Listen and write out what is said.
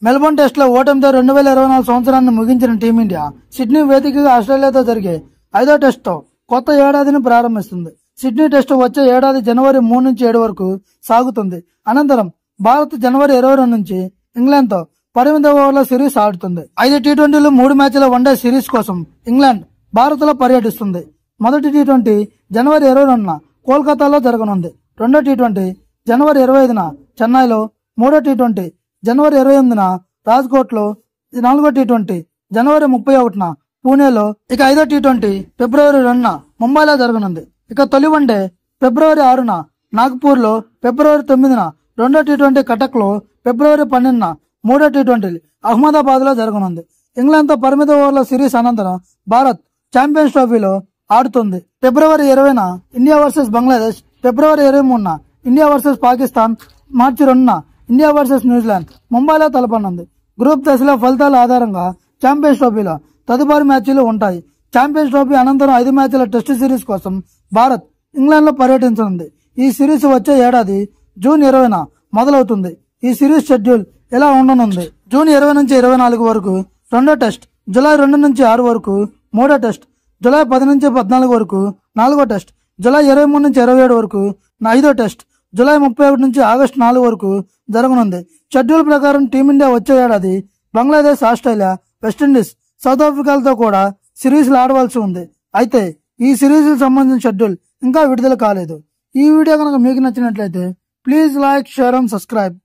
Melbourne test లో ఓటమితో 2024 సంవత్సరాన్ని ముగించిన టీమిండియా సిడ్నీ వేదికగా ఆస్ట్రేలియాతో జరిగే 5వ టెస్ట్ తో కొత్త ఏడాదిని ప్రారంభిస్తుంది. సిడ్నీ టెస్ట్ వచ్చే ఏడాది జనవరి 3 నుంచి 7 వరకు సాగుతుంది. అనంతరం భారత్ జనవరి 22 నుంచి ఇంగ్లాండ్ తో పరిమిత ఓవర్ల సిరీస్ ఆడుతుంది. 5 టీ20లు 3 మ్యాచ్ల వన్డే సిరీస్ కోసం ఇంగ్లాండ్ భారత్ లో పర్యటిస్తుంది. మొదటి టీ20 జనవరి 22న కోల్కతాలో జరగనుంది. రెండో టీ20 జనవరి 25న చెన్నైలో, మూడో టీ20 జనవరి 28న రాజ్కోట్ లో, నాలుగో టీ20 జనవరి 31న పూణేలో, ఇక 5వ టీ20 ఫిబ్రవరి 2న ముంబైలో జరగనుంది. ఇక తొలి వన్డే ఫిబ్రవరి 6న నాగ్పూర్ లో, ఫిబ్రవరి 9న రెండో టీ20 కటక్ లో, ఫిబ్రవరి 12న మూడో టీ20 అహ్మదాబాద్ లో జరగనుంది. ఇంగ్లాండ్ తో పరిమిత ఓవర్ల సిరీస్ అనంతరం భారత్ ఛాంపియన్స్ ట్రోఫీలో ఆడుతుంది. ఫిబ్రవరి 20న ఇండియా వర్సెస్ బంగ్లాదేశ్, ఫిబ్రవరి 23న ఇండియా వర్సెస్ పాకిస్తాన్, మార్చి 2న ఇండియా వర్సెస్ న్యూజిలాండ్ ముంబైలో తలపనుంది. గ్రూప్ దశలో ఫలితాల ఆధారంగా ఛాంపియన్స్ ట్రోఫీలో తదుపరి మ్యాచ్లు ఉంటాయి. ఛాంపియన్స్ ట్రోఫీ అనంతరం 5 మ్యాచ్ల టెస్ట్ సిరీస్ కోసం భారత్ ఇంగ్లాండ్ లో పర్యటించనుంది. ఈ సిరీస్ వచ్చే ఏడాది జూన్ 20న మొదలవుతుంది. ఈ సిరీస్ షెడ్యూల్ ఎలా ఉండనుంది: జూన్ 20 నుంచి 24 వరకు రెండో టెస్ట్, జూలై 2 నుంచి 6 వరకు మూడో టెస్ట్, జూలై 10 నుంచి 14 వరకు నాలుగో టెస్ట్, జూలై 23 నుంచి 27 వరకు 5వ టెస్ట్, జూలై 31 నుంచి ఆగస్టు 4 వరకు జరగనుంది. షెడ్యూల్ ప్రకారం టీమిండియా వచ్చే ఏడాది బంగ్లాదేశ్, ఆస్ట్రేలియా, వెస్టిండీస్, సౌత్ ఆఫ్రికాలతో కూడా సిరీస్లు ఆడవలసి ఉంది. అయితే ఈ సిరీస్ సంబంధించిన షెడ్యూల్ ఇంకా విడుదల కాలేదు. ఈ వీడియో కనుక మీకు నచ్చినట్లయితే please like, share and subscribe.